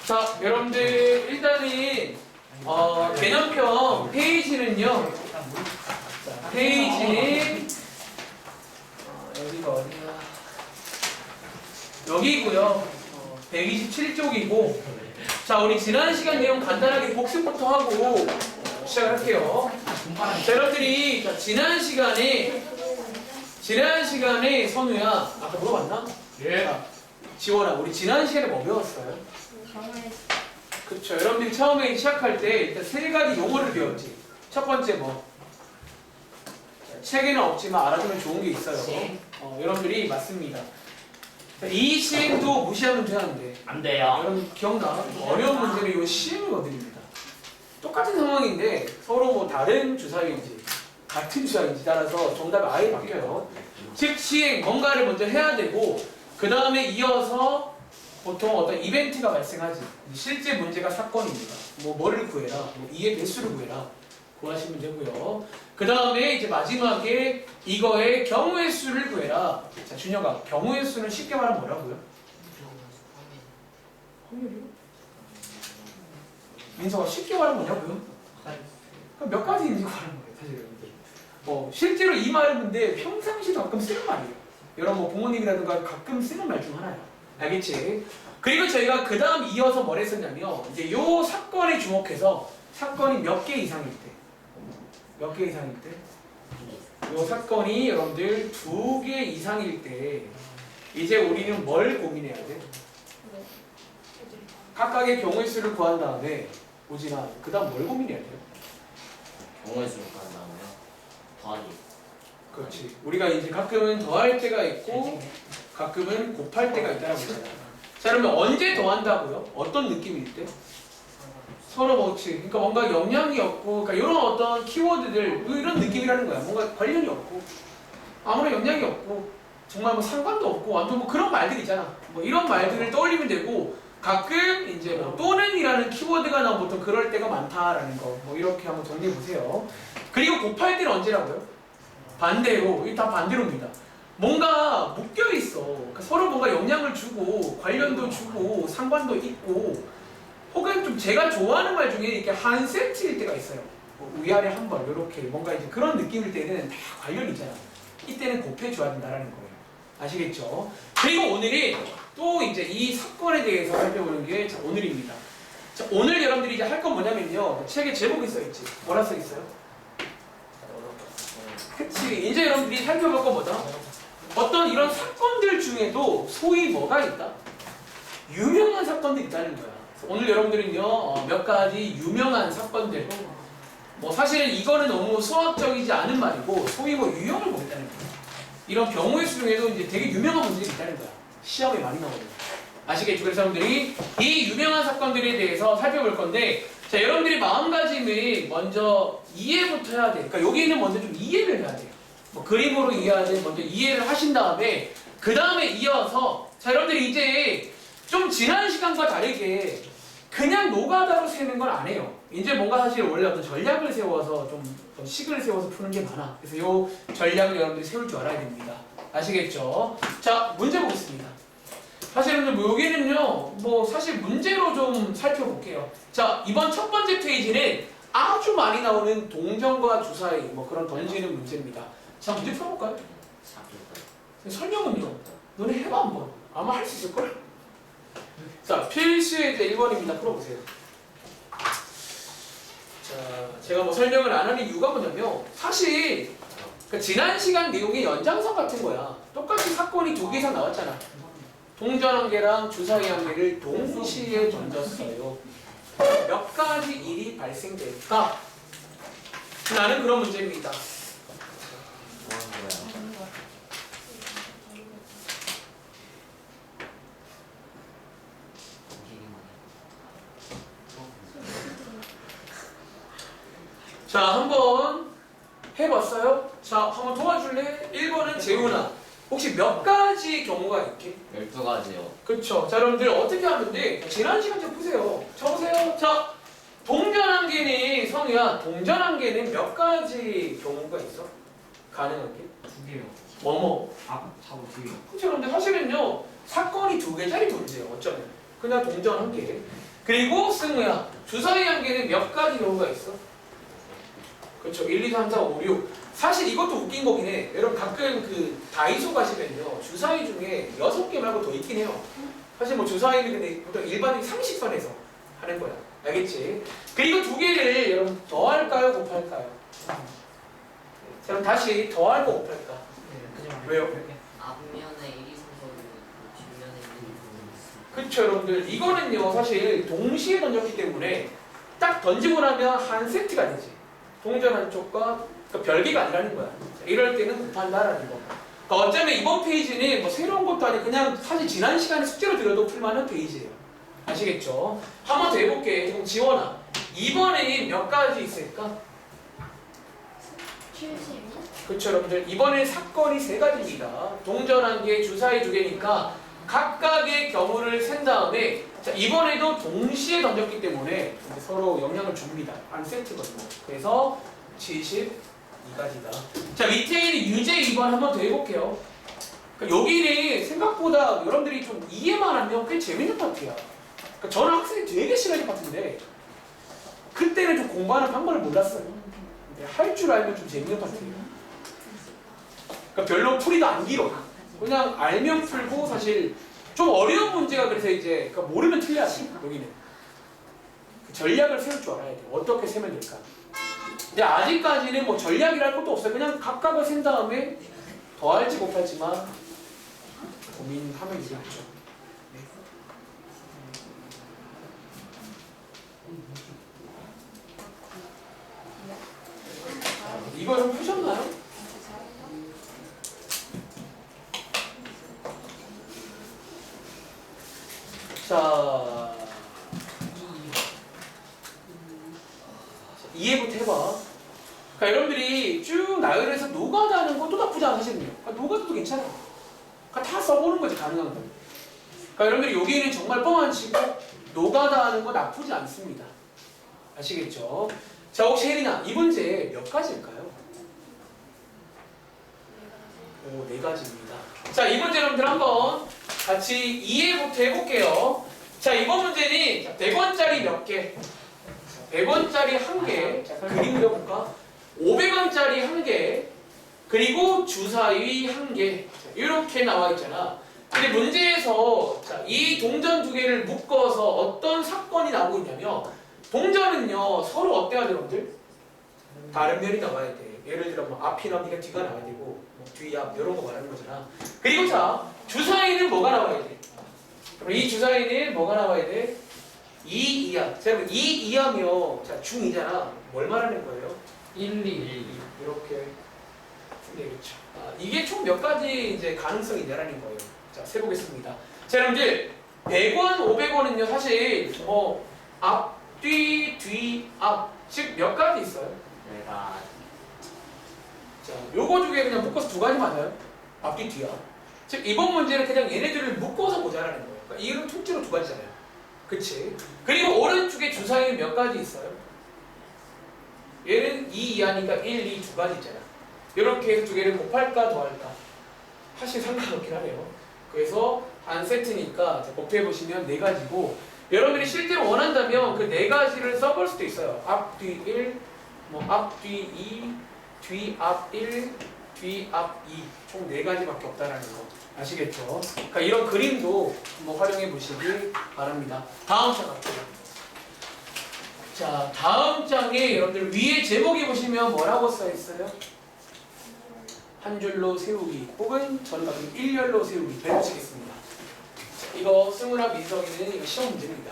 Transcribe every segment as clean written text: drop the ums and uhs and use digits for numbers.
자, 여러분들 일단은 개념편 페이지는요. 자, 페이지는 여기가 어디야? 여기고요. 127쪽이고. 자, 우리 지난 시간 내용 간단하게 복습부터 하고 시작할게요. 자, 여러분들이 지난 시간에 선우야 아까 물어봤나? 예. 자, 지원아, 우리 지난 시간에 뭐 배웠어요? 그쵸. 여러분들이 처음에 시작할 때 일단 세 가지 용어를 배웠지. 첫 번째 뭐? 책에는 없지만 알아두면 좋은 게 있어요. 여러분들이 맞습니다. 자, 이 시행도 무시하면 되는데. 안 돼요. 여러분 기억나? 어려운 문제는 이 시행을 건드립니다. 똑같은 상황인데 서로 뭐 다른 주사위인지 같은 주사위인지 따라서 정답이 아예 바뀌어요. 즉 시행 뭔가를 먼저 해야 되고 그 다음에 이어서 보통 어떤 이벤트가 발생하지. 실제 문제가 사건입니다. 뭐를 구해라, 뭐 이의 배수를 구해라 구하시면 되고요. 그 다음에 이제 마지막에 이거의 경우의 수를 구해라. 자, 준혁아, 경우의 수는 쉽게 말하면 뭐라고요? 확률이요? 민서가 쉽게 말하면 뭐냐고요? 그럼 몇 가지인지 말하는 거예요, 사실 여러분들. 실제로 이 말은 근데 평상시도 가끔 쓰는 말이에요. 여러분 뭐 부모님이라든가 가끔 쓰는 말 중 하나예요. 알겠지? 그리고 저희가 그 다음 이어서 뭘 했었냐면 이제 요 사건에 주목해서 사건이 몇 개 이상일 때 몇 개 이상일 때? 요 사건이 여러분들 2개 이상일 때 이제 우리는 뭘 고민해야 돼? 각각의 경우의 수를 구한 다음에 오진아 그 다음 뭘 고민해야 돼요? 경우의 수를 구한 다음에요. 더하기. 그렇지. 우리가 이제 가끔은 더할 때가 있고 가끔은 곱할 때가 있다는 거잖아. 자, 그러면 언제 더한다고요? 어떤 느낌일 때? 서로 뭐지? 그러니까 뭔가 영향이 없고, 그러니까 이런 어떤 키워드들 이런 느낌이라는 거야. 뭔가 관련이 없고, 아무런 영향이 없고, 정말 뭐 상관도 없고, 완전 뭐 그런 말들 있잖아. 뭐 이런 말들을 떠올리면 되고, 가끔 이제 뭐 또는이라는 키워드가 나오면 보통 그럴 때가 많다라는 거. 뭐 이렇게 한번 정리해 보세요. 그리고 곱할 때는 언제라고요? 반대로, 이게 다 반대로입니다. 뭔가 묶여 있어. 그러니까 서로 뭔가 영향을 주고 관련도 주고 상관도 있고 혹은 좀 제가 좋아하는 말 중에 이렇게 한 세트일 때가 있어요. 뭐 위아래 한 번 이렇게 뭔가 이제 그런 느낌일 때는 다 관련이 있잖아. 이때는 곱해줘야 된다라는 거예요. 아시겠죠? 그리고 오늘이 또 이제 이 사건에 대해서 살펴보는 게 자, 오늘입니다. 자, 오늘 여러분들이 이제 할 건 뭐냐면요. 책에 제목이 써있지. 뭐라 써있어요? 그치. 이제 여러분들이 살펴볼 건 뭐다? 어떤 이런 사건들 중에도 소위 뭐가 있다? 유명한 사건들이 있다는 거야. 오늘 여러분들은요 몇 가지 유명한 사건들 뭐 사실은 이거는 너무 수학적이지 않은 말이고 소위 뭐 유형을 보겠다는 거야. 이런 경우의 수 중에도 이제 되게 유명한 문제들이 있다는 거야. 시험에 많이 나오거든요. 아시겠죠? 그래서 여러분들이 이 유명한 사건들에 대해서 살펴볼 건데 자, 여러분들이 마음가짐을 먼저 이해부터 해야 돼. 그러니까 여기는 먼저 좀 이해를 해야 돼요. 뭐 그림으로 이해하든 먼저 이해를 하신 다음에 그 다음에 이어서 자, 여러분들이 이제 좀 지난 시간과 다르게 그냥 노가다로 세는 건 안 해요. 이제 뭔가 사실 원래 어떤 전략을 세워서 좀 식을 세워서 푸는 게 많아. 그래서 요 전략을 여러분들이 세울 줄 알아야 됩니다. 아시겠죠? 자, 문제 보겠습니다. 사실은 뭐 여기는요, 뭐 사실 문제로 좀 살펴볼게요. 자, 이번 첫 번째 페이지는 아주 많이 나오는 동전과 주사위 뭐 그런 던지는 문제입니다. 자, 문제 풀어볼까요? 설명은요. 너네 해봐 한번. 아마 할 수 있을걸? 자, 필수의 1번입니다. 풀어보세요. 자, 제가 뭐 설명을 안 하는 이유가 뭐냐면 사실 그러니까 지난 시간 내용의 연장선 같은 거야. 똑같이 사건이 2개 이상 나왔잖아. 동전 한 개랑 주사위 한 개를 동시에 던졌어요. 몇 가지 일이 발생될까? 나는 그런 문제입니다. 자, 한번 해봤어요? 자, 한번 도와줄래? 1번은 재훈아. 혹시 몇 가지 경우가 있게? 12가지요. 그쵸. 자, 여러분들 어떻게 하면 돼? 지난 시간 좀 보세요. 쳐보세요. 자, 동전 한 개는, 성우야, 동전 한 개는 몇 가지 경우가 있어? 가능한 게? 2개요. 뭐뭐? 사고 2개요. 그쵸. 근데 사실은요, 사건이 2개짜리 문제예요. 어쩌면. 그냥 동전 한 개. 그리고 승우야, 주사위 관계는 몇 가지 경우가 있어? 그렇죠. 1, 2, 3, 4, 5, 6. 사실 이것도 웃긴 거긴 해. 여러분 가끔 그 다이소 가시면요. 주사위 중에 6개 말고 더 있긴 해요. 사실 뭐 주사위는 근데 보통 일반인 상식선에서 하는 거야. 알겠지? 그리고 두 개를 여러분 더할까요? 곱할까요? 자, 그럼 다시 더할까 곱할까? 왜요? 앞면에 1, 2, 3, 4, 5, 뒷면에 1, 2, 3, 4. 그렇죠 여러분들. 이거는요 사실 동시에 던졌기 때문에 딱 던지고 나면 한 세트가 되지. 동전 한쪽과 그러니까 별개가 아니라는 거야. 자, 이럴 때는 곱한다라는 거. 그러니까 어쩌면 이번 페이지는 뭐 새로운 것도 아니고 그냥 사실 지난 시간에 숙제로 들어도 풀만한 페이지예요. 아시겠죠? 한 번 더 해볼게. 그럼 지원아. 이번에는 몇 가지 있을까? 70. 그렇죠 여러분들. 이번엔 사건이 3가지입니다. 동전 1개, 주사위 2개니까 각각의 경우를 센 다음에 자 이번에도 동시에 던졌기 때문에 서로 영향을 줍니다. 한 세트거든요. 그래서 72가지다. 자 밑에 있는 유제 2번 한 번 더 해볼게요. 그러니까 여기는 생각보다 여러분들이 좀 이해만 하면 꽤 재밌는 파트야. 그러니까 저는 학생이 되게 싫어하는 파트인데 그때는 좀 공부하는 방법을 몰랐어요. 근데 할 줄 알면 좀 재밌는 파트예요. 그러니까 별로 풀이도 안 길어. 그냥 알면 풀고 사실 좀 어려운 문제가 그래서 이제 그러니까 모르면 틀려야지 여기는. 그 전략을 세울 줄 알아야 돼. 어떻게 세면 될까. 근데 아직까지는 뭐 전략이랄 것도 없어요. 그냥 각각을 센 다음에 더할지 곱할지만 고민하면 되겠죠. 이거 좀 푸셨나요? 자, 이해부터 해봐. 그러니까 여러분들이 쭉 나열해서 노가다하는 것도 나쁘지 않아 사실은요. 그러니까 노가다도 괜찮아. 그러니까 다 써보는 거지 가능한 거. 그러니까 여러분들이 여기는 정말 뻥안 치고 노가다하는 거 나쁘지 않습니다. 아시겠죠? 자 혹시 혜린아 이 문제 몇 가지일까요? 오, 4가지입니다. 자, 이 문제 여러분들 한번 같이 이해부터 해볼게요. 자, 이번 문제는 100원짜리 몇 개? 100원짜리 1개. 자, 그림 그려볼까? 500원짜리 1개. 그리고 주사위 1개. 자, 이렇게 나와 있잖아. 근데 문제에서 자, 이 동전 2개를 묶어서 어떤 사건이 나오고 있냐면 동전은요 서로 어때야 돼 여러분들? 다른 면이 나와야 돼. 예를 들어 뭐 앞이 나오니까 뒤가 나와야 되고 뭐 뒤, 앞 이런 거 말하는 거잖아. 그리고 자 주사위는 뭐가 나와야 돼? 그럼 이 주사위는 뭐가 나와야 돼? 2, 2합. 자 그럼 2, 2하면 자 중2잖아. 뭘 말하는 거예요? 1, 2, 이렇게 되겠죠. 아, 이게 총 몇 가지 이제 가능성이 있냐라는 거예요. 자 세보겠습니다. 자 여러분들 100원, 500원은요 사실 뭐 앞, 뒤, 뒤, 앞 즉 몇 가지 있어요? 내가 자, 요거 중에 그냥 묶어서 2가지 맞아요. 앞뒤 뒤야. 즉 이번 문제는 그냥 얘네들을 묶어서 보자라는 거예요. 그러니까 이름 통째로 2가지잖아요. 그치? 그리고 오른쪽에 주사위는 몇 가지 있어요? 얘는 2, 2하니까 1, 2, 2가지 있잖아. 이렇게 해서 2개를 곱할까 더할까? 사실 상관없긴 하네요. 그래서 한 세트니까 곱해보시면 4가지고 여러분들이 실제로 원한다면 그 4가지를 써볼 수도 있어요. 앞, 뒤 1, 뭐 앞, 뒤 2, 뒤, 앞 1, 뒤, 앞 2. 총 4가지밖에 없다라는 거. 아시겠죠? 그러니까 이런 그림도 한번 활용해 보시기 바랍니다. 다음 장 갈게요. 자, 다음 장에 여러분들 위에 제목에 보시면 뭐라고 써 있어요? 한 줄로 세우기 혹은 저는 가끔 일렬로 세우기 배우시겠습니다. 이거 승우나 민석이는 이거 시험 문제입니다.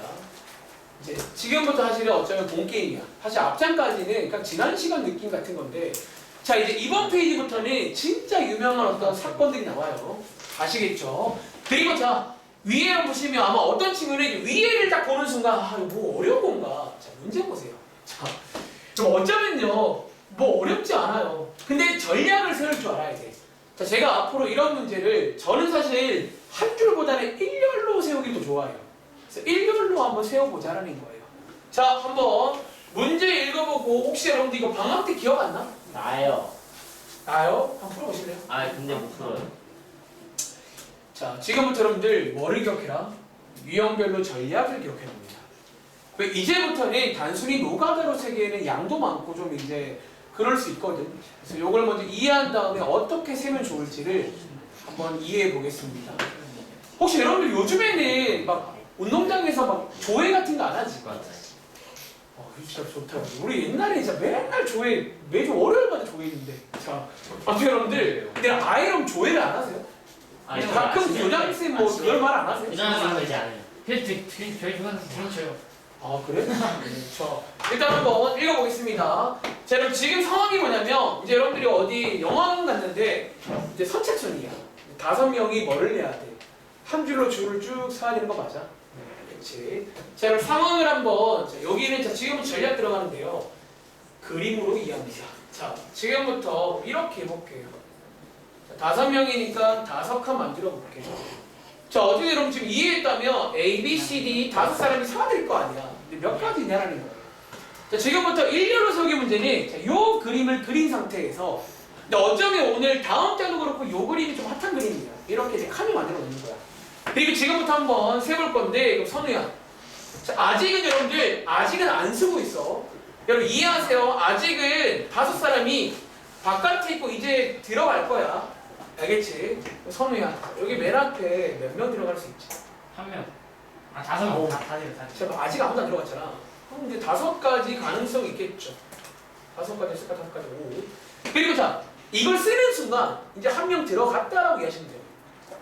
이제 지금부터 사실은 어쩌면 본 게임이야. 사실 앞장까지는 그러니까 지난 시간 느낌 같은 건데 자 이제 이번 페이지부터는 진짜 유명한 어떤 사건들이 나와요. 아시겠죠? 그리고 자 위에 보시면 아마 어떤 친구는 이제 위에를 딱 보는 순간 아 이거 뭐 어려운 건가? 자 문제 보세요. 자 어쩌면요 뭐 어렵지 않아요. 근데 전략을 세울 줄 알아야 돼. 자 제가 앞으로 이런 문제를 저는 사실 한 줄보다는 일렬로 세우기도 좋아해요. 그래서 일렬로 한번 세워보자라는 거예요. 자 한번 문제 읽어보고 혹시 여러분들 이거 방학 때 기억 안 나? 나요. 나요? 한번 풀어보실래요? 아 근데 못 풀어요. 자 지금부터 여러분들 뭐를 기억해라? 유형별로 전략을 기억해봅니다. 왜 이제부터는 단순히 노가다로 세기에는 양도 많고 좀 이제 그럴 수 있거든. 그래서 이걸 먼저 이해한 다음에 어떻게 세면 좋을지를 한번 이해해 보겠습니다. 혹시 여러분들 요즘에는 막 운동장에서 막 조회 같은 거 안 하지? 맞아요. 이거 진짜 좋다. 우리 옛날에 진짜 맨날 조회, 매주 월요일마다 조회인데. 자, 아무튼 여러분들, 근데 아이럼 조회를 안 하세요? 가끔 교장쌤 뭐 그런 말 안 하세요? 부장님 이제 안 해요. 저희 주변에서 되게 쳐요. 아 그래? 자 일단 한번 읽어보겠습니다. 자 그럼 지금 상황이 뭐냐면 이제 여러분들이 어디 영화관 갔는데 이제 선착순이야. 5명이 뭐를 해야 돼? 한 줄로 줄을 쭉 서야 되는 거 맞아? 그렇지. 자 그럼 상황을 한번 자, 여기는 자 지금은 전략 들어가는데요. 그림으로 이해합니다. 자 지금부터 이렇게 해볼게요. 자, 5명이니까 5칸 만들어 볼게요. 자 어떻게 여러분 지금 이해했다면 A, B, C, D 5사람이 서야 될 거 아니야. 근데 몇 가지 있냐라는 거예요. 자 지금부터 일렬로 서기 문제는 자, 요 그림을 그린 상태에서 근데 어쩌면 오늘 다음 때도 그렇고 요 그림이 좀 핫한 그림이야. 이렇게 이제 칸을 만들어 놓는 거야. 그리고 지금부터 한번 세볼 건데 이거 선우야. 자, 아직은 여러분들 아직은 안 쓰고 있어. 여러분 이해하세요. 아직은 5사람이 바깥에 있고 이제 들어갈 거야. 알겠지? 선우야 여기 맨 앞에 몇 명 들어갈 수 있지? 한 명. 아, 5명. 다 돼요. 제가 아직 아무도 안 들어갔잖아. 그럼 이제 5가지 가능성이 있겠죠. 5가지 있을까? 5가지 5. 그리고 자 이걸 쓰는 순간 이제 한 명 들어갔다라고 이해하시면 돼요.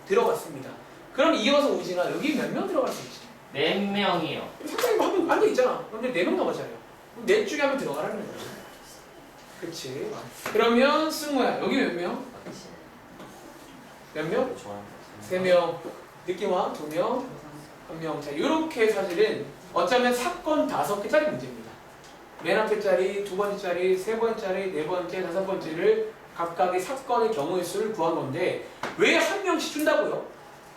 들어갔습니다. 그럼 이어서 우진아 여기 몇 명 들어갈 수 있지? 4명이요. 선생님 한명 앉아 있잖아. 근데 4명 남았잖아요. 그럼 넷 중에 한 명 들어가라는 거야. 그치? 그러면 승우야 여기 몇 명? 몇 명? 좋아요. 3명. 느낌 와? 2명? 1명. 자, 요렇게 사실은 어쩌면 사건 5개짜리 문제입니다. 맨 앞에 짜리, 2번째 짜리, 3번째 짜리, 4번째, 5번째를 각각의 사건의 경우의 수를 구한 건데 왜 한 명씩 준다고요?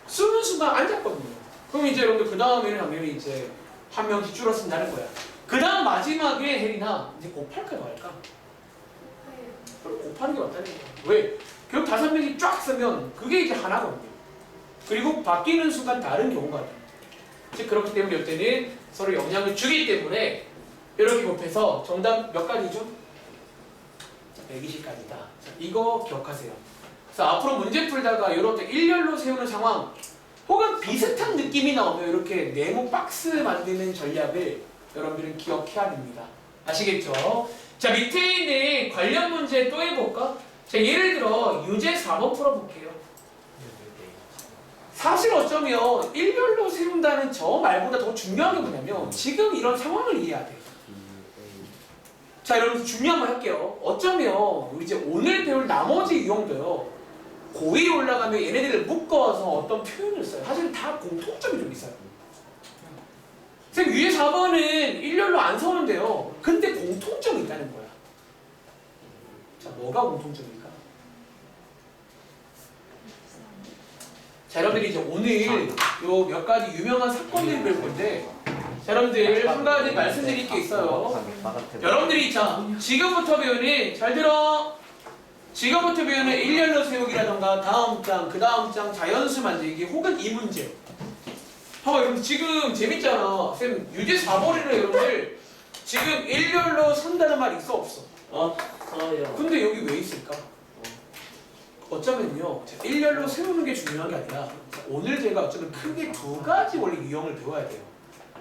쓰는 순간 앉았거든요. 그럼 이제 여러분들 그 다음에는 당연히 이제 한 명씩 줄었쓴다는 거야. 그 다음 마지막에 혜린아 이제 곱할까 더 할까? 그럼 곱하는 게 맞다는 거야. 왜? 결국 5명이 쫙 쓰면 그게 이제 하나거든요. 그리고 바뀌는 순간 다른 경우가 돼요. 즉 그렇기 때문에 이때는 서로 영향을 주기 때문에 이렇게 곱해서 정답 몇 가지죠? 120가지다. 이거 기억하세요. 그래서 앞으로 문제 풀다가 이렇게 일렬로 세우는 상황 혹은 비슷한 느낌이 나오면 이렇게 네모 박스 만드는 전략을 여러분들은 기억해야 됩니다. 아시겠죠? 자 밑에 있는 관련 문제 또 해볼까? 자 예를 들어 유제 4번 풀어볼게요. 사실 어쩌면 일렬로 세운다는 저 말보다 더 중요한 게 뭐냐면 지금 이런 상황을 이해해야 돼요. 자 여러분 중요한 거 할게요. 어쩌면 우리 이제 오늘 배울 나머지 유형도요. 고2 올라가면 얘네들을 묶어서 어떤 표현을 써요. 사실 다 공통점이 좀 있어요. 선생님 위에 4번은 일렬로 안 서는데요. 근데 공통점이 있다는 거야. 자 뭐가 공통점일까? 자 여러분들이 이제 오늘 요 몇 가지 유명한 사건들을 배울 건데 자 여러분들 한 가지 말씀드릴 게 있어요. 여러분들이 자 지금부터 배우는 잘 들어. 지금부터 배우는 일렬로 세우기라던가 다음 장, 그 다음 장 자연수 만들기 혹은 이 문제. 봐봐 여러분 지금 재밌잖아. 쌤 유제 4번이라 여러분들 지금 일렬로 선다는 말이 있어 없어? 써요. 근데 여기 왜 있을까? 어쩌면요 자, 일렬로 세우는 게 중요한 게 아니라 자, 오늘 제가 어쩌면 크게 2가지 원래 유형을 배워야 돼요.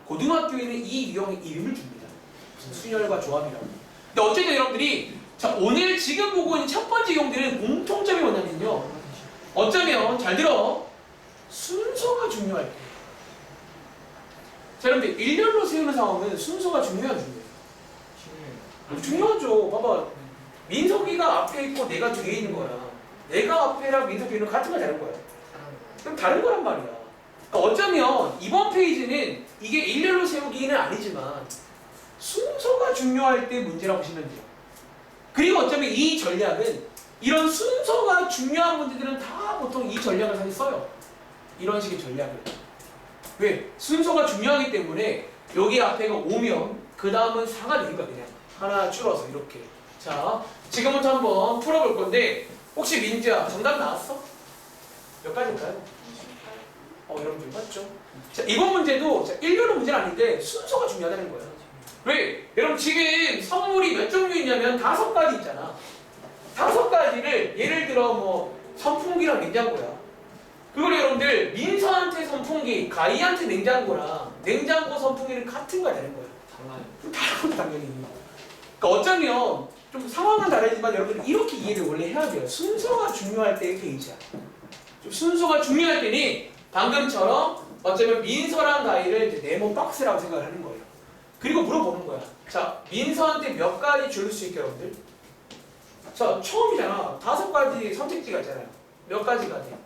고등학교에는 이 유형의 이름을 줍니다. 무슨 순열과 조합이라고. 근데 어쨌든 여러분들이 자 오늘 지금 보고 있는 첫 번째 유형들은 공통점이 뭐냐면요 어쩌면 잘 들어 순서가 중요할 거예요. 자 여러분들 일렬로 세우는 상황은 순서가 중요하죠. 중요하죠. 봐봐 민석이가 앞에 있고 내가 뒤에 있는 거야. 내가 앞에랑 민석이는 같은 말 다른 거야. 그럼 다른 거란 말이야. 그러니까 어쩌면 이번 페이지는 이게 일렬로 세우기는 아니지만 순서가 중요할 때 문제라고 보시면 돼요. 그리고 어쩌면 이 전략은 이런 순서가 중요한 문제들은 다 보통 이 전략을 사실 써요. 이런 식의 전략을. 왜? 순서가 중요하기 때문에 여기 앞에가 5면 그 다음은 4가 되는 거야 그냥. 하나 줄어서 이렇게. 자 지금부터 한번 풀어볼 건데 혹시 민지야 정답 나왔어? 몇 가지일까요? 여러분들 맞죠? 자, 이번 문제도 자, 일렬로 문제는 아닌데 순서가 중요하다는 거예요. 왜? 여러분 지금 선물이 몇 종류 있냐면 5가지 있잖아. 5가지를 예를 들어 뭐 선풍기랑 냉장고야. 그걸 여러분들 민서한테 선풍기, 가희한테 냉장고랑 냉장고 선풍기는 같은 거야 되는 거예요. 달라요. 다르고 당연히. 그러니까 어쩌면 좀 상황은 다르지만 여러분들 이렇게 이해를 원래 해야 돼요. 순서가 중요할 때의 페이지야. 좀 순서가 중요할 때니 방금처럼 어쩌면 민서랑 가희를 이제 네모 박스라고 생각을 하는 거예요. 그리고 물어보는 거야. 자, 민서한테 몇 가지 줄 수 있게 여러분들? 자, 처음이잖아. 5가지 선택지가 있잖아요. 몇 가지가 돼?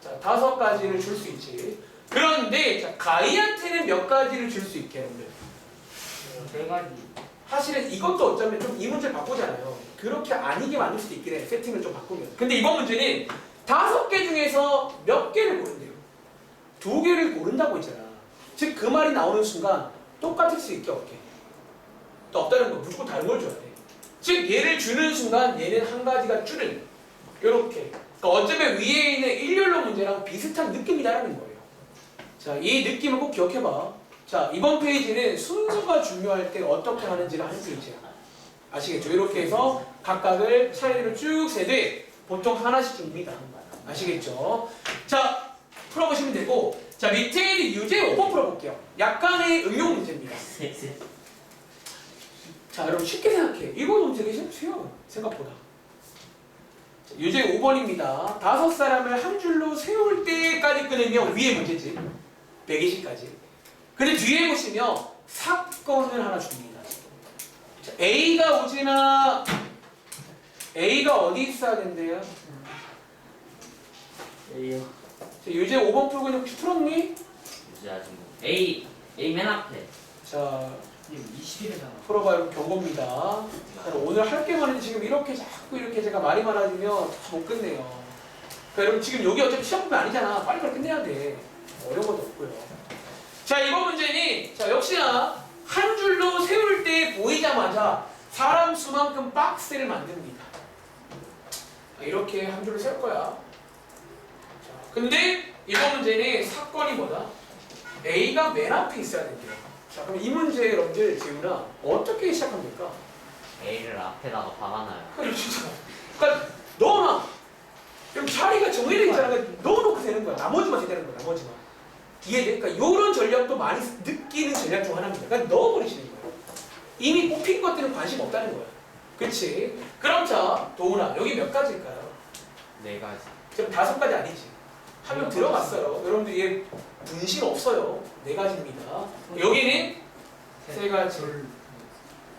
자, 5가지를 줄 수 있지. 그런데 자, 가희한테는 몇 가지를 줄 수 있게 여러분들? 3가지. 사실은 이것도 어쩌면 좀 이 문제를 바꾸잖아요. 그렇게 아니게 만들 수도 있긴 해. 세팅을 좀 바꾸면. 근데 이번 문제는 5개 중에서 몇 개를 고른대요. 2개를 고른다고 했잖아. 즉 그 말이 나오는 순간 똑같을 수 있게 없게. 또 없다는 거 무조건 다른 걸 줘야 돼. 즉 얘를 주는 순간 얘는 한 가지가 줄은 이렇게. 그러니까 어쩌면 위에 있는 일렬로 문제랑 비슷한 느낌이다라는 거예요. 자, 이 느낌을 꼭 기억해봐. 자, 이번 페이지는 순서가 중요할 때 어떻게 하는지를 하는 페이지야. 아시겠죠? 이렇게 해서 각각을 차례로 쭉 세되 보통 하나씩 줍니다. 아시겠죠? 자, 풀어보시면 되고, 자, 밑에 있는 유제 5번 풀어볼게요. 약간의 응용 문제입니다. 자, 여러분 쉽게 생각해. 이거 되게 쉬워요. 생각보다. 자, 유제 5번입니다. 5사람을 한 줄로 세울 때까지 끊으면 위에 문제지. 120까지. 근데 뒤에 보시면 사건을 하나 줍니다. 자, A가 오지나 A가 어디 있어야 된대요? A요. 자, 유제 5번 풀고 있는 혹시 풀었니? 이제 아직 뭐. A 맨 앞에. 자, 이거 20일이잖아. 풀어봐요. 경고입니다. 자, 오늘 할 게 많은데 지금 이렇게 자꾸 이렇게 제가 말이 많아지면 다 못 끝내요. 그러니까 여러분 지금 여기 어차피 시험문제 아니잖아. 빨리빨리 끝내야 돼. 어려운 것도 없고요. 자, 이번 문제는 자 역시나 한 줄로 세울 때 보이자마자 사람 수만큼 박스를 만듭니다. 자, 이렇게 한 줄로 세울 거야. 자, 근데 이번 문제는 사건이 뭐다? A가 맨 앞에 있어야 된대요. 자, 그럼 이 문제 여러분들 재훈아 어떻게 시작합니까? A를 앞에다가 박아놔요. 그러니까 넣어놔. 그럼 자리가 정해져 있잖아. 그러니까 넣어놓고 되는 거야. 나머지만 되는 거야. 나머지만. 이해돼? 그러니까 이런 전략도 많이 느끼는 전략 중 하나입니다. 그러니까 넣어버리시는 거예요. 이미 뽑힌 것들은 관심 없다는 거야. 그치? 그럼 자, 도훈아 여기 몇 가지일까요? 4가지. 지금 5가지 아니지. 한 명 들어갔어요. 여러분들 얘 분신 없어요. 4가지입니다. 여기는 3가지.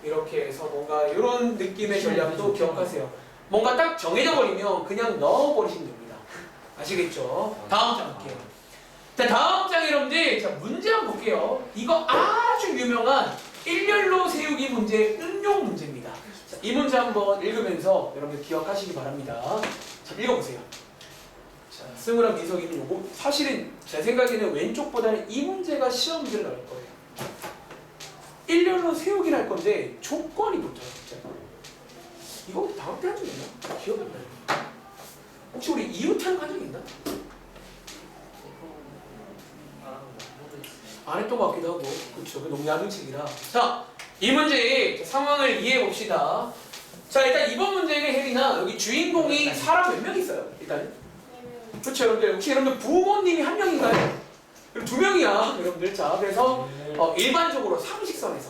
이렇게 해서 뭔가 이런 느낌의 전략도 기억하세요. 뭔가 딱 정해져 버리면 그냥 넣어버리시면 됩니다. 아시겠죠? 다음 장 볼게요. 자, 다음 장 여러분들 자, 문제 한번 볼게요. 이거 아주 유명한 일렬로 세우기 문제 응용 문제입니다. 자, 이 문제 한번 읽으면서 여러분들 기억하시기 바랍니다. 자, 읽어보세요. 자, 승우랑 민석이는 요거 사실은 제 생각에는 왼쪽보다는 이 문제가 시험 문제로 나올 거예요. 일렬로 세우기를 할 건데 조건이 붙어요. 진짜. 이거 다음 때 한 적 있나? 기억이 안 나요. 혹시 우리 이웃한 한 적 있나? 안 했던 것 같기도 하고. 그렇죠. 그 너무 얕은 책이라. 자, 이 문제의 상황을 이해해 봅시다. 자, 일단 이번 문제는 혜린아 여기 주인공이 사람 몇 명 있어요? 일단. 그렇죠, 여러분들. 혹시 여러분들 부모님이 한 명인가요? 그럼 2명이야, 여러분들. 자, 그래서 일반적으로 상식선에서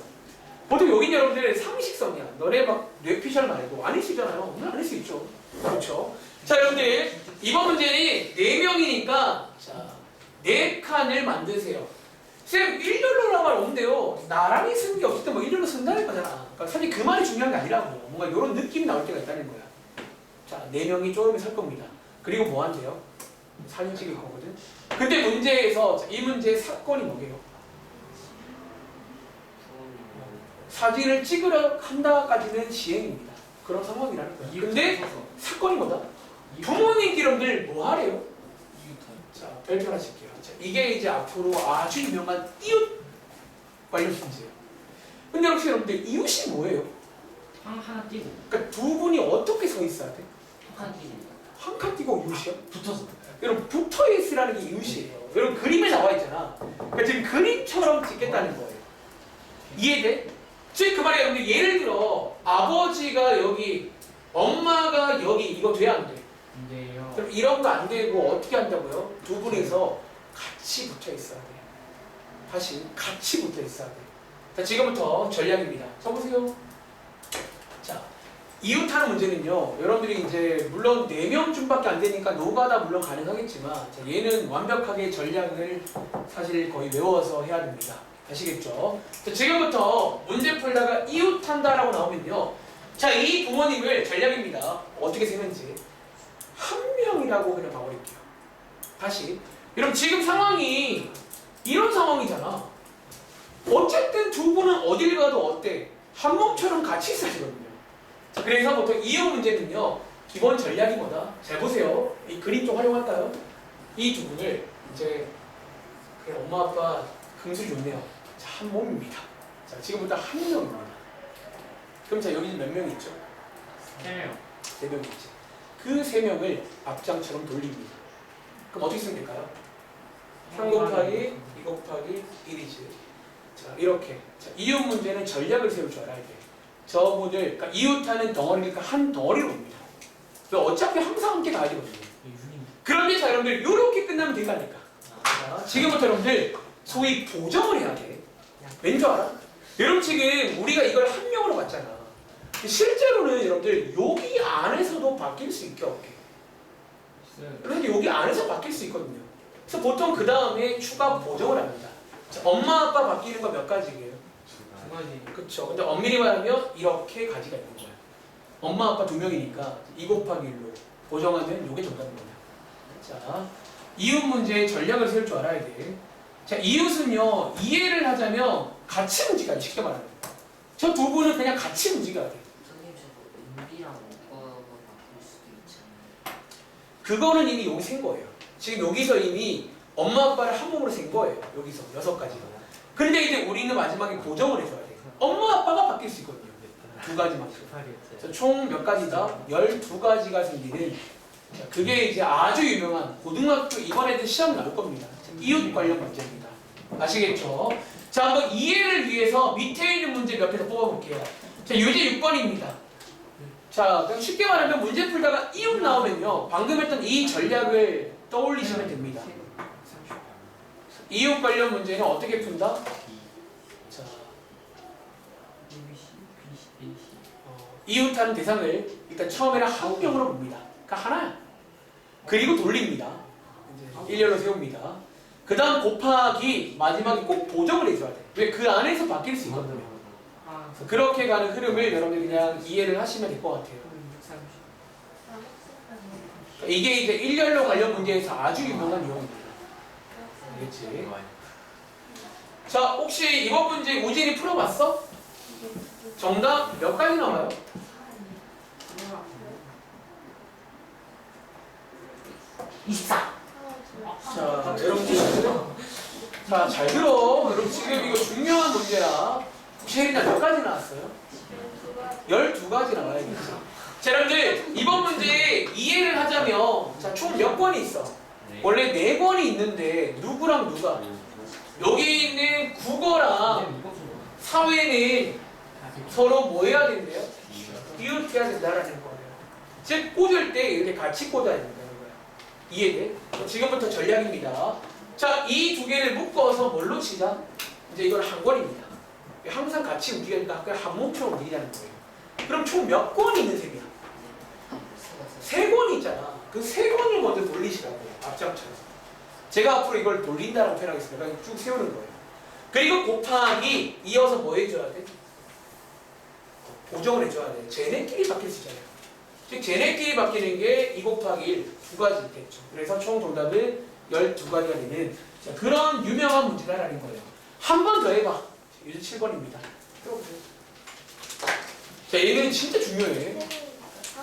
보통 여긴 여러분들 상식선이야. 너네 막 뇌피셜 말고 아닐 수 있잖아요. 오늘 아닐 수 있죠. 그렇죠. 자, 여러분들 이번 문제는 4명이니까 자, 4칸을 만드세요. 쌤, 일렬로라고 말 없는데요. 나란히 쓰는 게 없을 때 뭐 일렬로 쓴다는 거잖아. 그러니까 사실 그 말이 중요한 게 아니라고. 뭔가 이런 느낌이 나올 때가 있다는 거야. 자, 4명이 쪼름에 설 겁니다. 그리고 뭐 한대요? 사진 찍을 거거든. 근데 문제에서 자, 이 문제의 사건이 뭐게요? 사진을 찍으려 한다까지는 시행입니다. 그런 상황이라는 거야. 근데 사건이 뭐다? 부모님끼리들 뭐 하래요? 자, 별표 하나 칠게요. 자, 이게 이제 앞으로 아주 유명한 이웃 관련 문제예요. 근데 혹시 여러분들 이웃이 뭐예요? 하나 띄고 그러니까 두 분이 어떻게 서 있어야 돼? 하나 띄고 한 칸 띄고 이웃이요? 붙어서. 여러분 붙어 있으라는 게 이웃이에요. 여러분 그림에 나와 있잖아. 그러니까 지금 그림처럼 찍겠다는 거예요. 이해돼? 즉 그 말이 여러분들 예를 들어 아버지가 여기, 엄마가 여기 이거 돼 안 돼? 근데요. 그럼 이런 거 안 되고 어떻게 한다고요? 두 분이서 같이 붙어 있어야 돼. 다시 같이 붙어 있어야 돼. 자, 지금부터 전략입니다. 써보세요. 자, 이웃하는 문제는요. 여러분들이 이제 물론 4명쯤밖에 안 되니까 노가다 물론 가능하겠지만 자, 얘는 완벽하게 전략을 사실 거의 외워서 해야 됩니다. 아시겠죠? 자, 지금부터 문제 풀다가 이웃한다라고 나오면요. 자, 이 부모님을 전략입니다. 어떻게 세는지 한 명이라고 그냥 봐버릴게요. 다시. 여러분 지금 상황이 이런 상황이잖아. 어쨌든 두 분은 어딜 가도 어때? 한 몸처럼 같이 있어야 되거든요. 자, 그래서 보통 이웃 문제는요. 기본 전략이 뭐다? 잘 보세요. 이 그림 좀 활용할까요? 이 두 분을 이제 그냥 엄마 아빠 금슬 좋네요. 자, 한 몸입니다. 자, 지금부터 한 명입니다. 그럼 자, 여기 몇 명 있죠? 3명. 4명 있지. 그 3명을 앞장처럼 돌립니다. 그럼 어떻게 쓰면 될까요? 3 곱하기 2 곱하기 1이지. 자, 이렇게. 자, 이웃 문제는 전략을 세울 줄 알아야 돼. 저분을, 그러니까 이웃하는 덩어리니까 한 덩어리로 옵니다. 어차피 항상 함께 가야 되거든요. 그런데 자, 여러분들, 이렇게 끝나면 된다니까. 자, 지금부터 여러분들, 소위 보정을 해야 돼. 왠 줄 알아? 여러분, 지금 우리가 이걸 한 명으로 봤잖아. 실제로는 여러분들, 여기 안에서도 바뀔 수 있게 없게. 그런데 여기 안에서 바뀔 수 있거든요. 그래서 보통 그 다음에 추가 보정을 합니다. 자, 엄마 아빠 바뀌는 거 몇 가지예요? 2가지. 그렇죠. 근데 엄밀히 말하면 이렇게 가지가 있는 거야. 엄마 아빠 2명이니까 2 곱하기 1로 보정하면 이게 정답인 거야. 자, 이웃 문제의 전략을 세울 줄 알아야 돼. 자, 이웃은요 이해를 하자면 같이 움직여야 돼. 쉽게 말하면 저 두 분은 그냥 같이 움직여야 돼. 선생님 저거 은비랑 오빠가 바뀔 수도 있잖아요. 그거는 이미 여기 센 거예요. 지금 여기서 이미 엄마 아빠를 한 몸으로 센 거예요. 여기서 6가지가. 근데 이제 우리는 마지막에 고정을 해줘야 돼. 엄마 아빠가 바뀔 수 있거든요. 2가지만. 그래서 총 몇 가지다? 12가지가 생기는. 자, 그게 이제 아주 유명한 고등학교 이번에도 시험 나올 겁니다. 이웃 관련 문제입니다. 아시겠죠? 자, 한번 이해를 위해서 밑에 있는 문제 몇 개 더 뽑아볼게요. 자, 유제 6번입니다. 자, 그냥 쉽게 말하면 문제 풀다가 이웃 나오면요. 방금 했던 이 전략을 떠올리시면 됩니다. 이웃 관련 문제는 어떻게 푼다? 자, 이웃하는 대상을 일단 처음에는 한 명으로 봅니다. 그러니까 하나야. 그리고 돌립니다. 이제 일렬로 세웁니다. 그 다음 곱하기 마지막에 꼭 보정을 해줘야 돼. 왜? 그 안에서 바뀔 수 있거든요. 그래서 그렇게 가는 흐름을 여러분들 그냥 이해를 하시면 될 것 같아요. 이게 이제 일렬로 관련 문제에서 아주 유명한 유형입니다. 알겠지? 자, 혹시 이번 문제 우진이 풀어봤어? 정답 몇 가지 나와요? 24. 자, 여러분들 자, 잘 들어. 여러분 지금 이거 중요한 문제라. 혹시 혜린아 몇 가지 나왔어요? 12가지 나와야겠지. 자, 여러분들 이번 문제 이해를 하자면 자, 총 몇 권이 있어? 원래 4권이 있는데 누구랑 누가? 여기 있는 국어랑 사회는 서로 뭐 해야 된대요? 이웃해야 된다라는 거예요. 즉 꽂을 때 이렇게 같이 꽂아야 된다는 거야. 이해돼? 지금부터 전략입니다. 자, 이 2개를 묶어서 뭘로 치자? 이제 이걸 한 권입니다. 항상 같이 움직이니까 그냥 한 몸처럼 움직이자는 거예요. 그럼 총 몇 권이 있는 셈이야? 3권이 있잖아. 그 3권을 먼저 돌리시라고 앞장쳐서. 제가 앞으로 이걸 돌린다라고 표현하겠습니다. 그냥 쭉 세우는 거예요. 그리고 곱하기 이어서 뭐 해줘야 돼? 보정을 해줘야 돼. 쟤네끼리 바뀔 수 있잖아요. 즉 쟤네끼리 바뀌는 게 2 곱하기 1, 2가지 있겠죠. 그래서 총 정답은 12가지가 되는 자, 그런 유명한 문제다라는 거예요. 한 번 더 해봐. 이제 7번입니다. 들어보세요. 자, 얘는 진짜 중요해.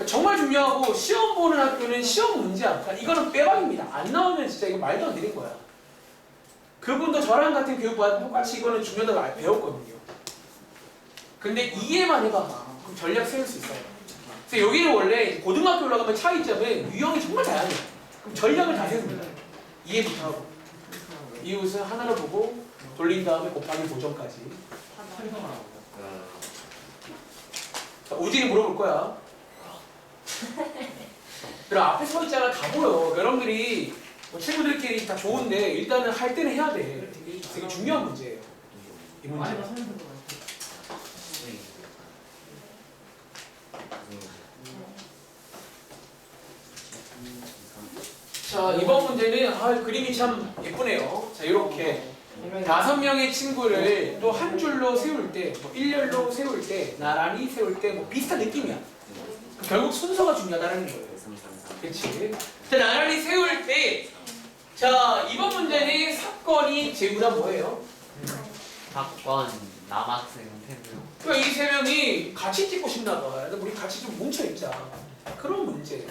정말 중요하고 시험 보는 학교는 시험 문제 안 가. 이거는 빼박입니다. 안 나오면 진짜 이거 말도 안 되는 거야. 그분도 저랑 같은 교육 받은 똑같이 이거는 중요하다고 배웠거든요. 근데 이해만 해봐. 그럼 전략 세울 수 있어요. 그래서 여기는 원래 고등학교 올라가면 차이점은 유형이 정말 다양해요. 그럼 전략을 다 세웁니다. 이해부터 하고 이웃은 하나로 보고 돌린 다음에 곱하기 보정까지. 자, 우진이 물어볼 거야. 그럼 앞에 서 있잖아. 다 보여. 여러분들이 뭐 친구들끼리 다 좋은데 일단은 할 때는 해야 돼. 되게 중요한 문제예요. 이 문제. 자, 이번 문제는 그림이 참 예쁘네요. 자, 이렇게 5명의 친구를 또 한 줄로 세울 때, 뭐 일렬로 세울 때, 나란히 세울 때 뭐 비슷한 느낌이야. 결국 순서가 중요하다는 거예요. 그렇지? 자, 나란히 세울 때, 자, 이번 문제는 사건이 제보다 뭐예요? 사건 남학생 3명. 그러니까 이 3명이 같이 찍고 싶나 봐. 그래서 우리 같이 좀 뭉쳐있자. 그런 문제예요.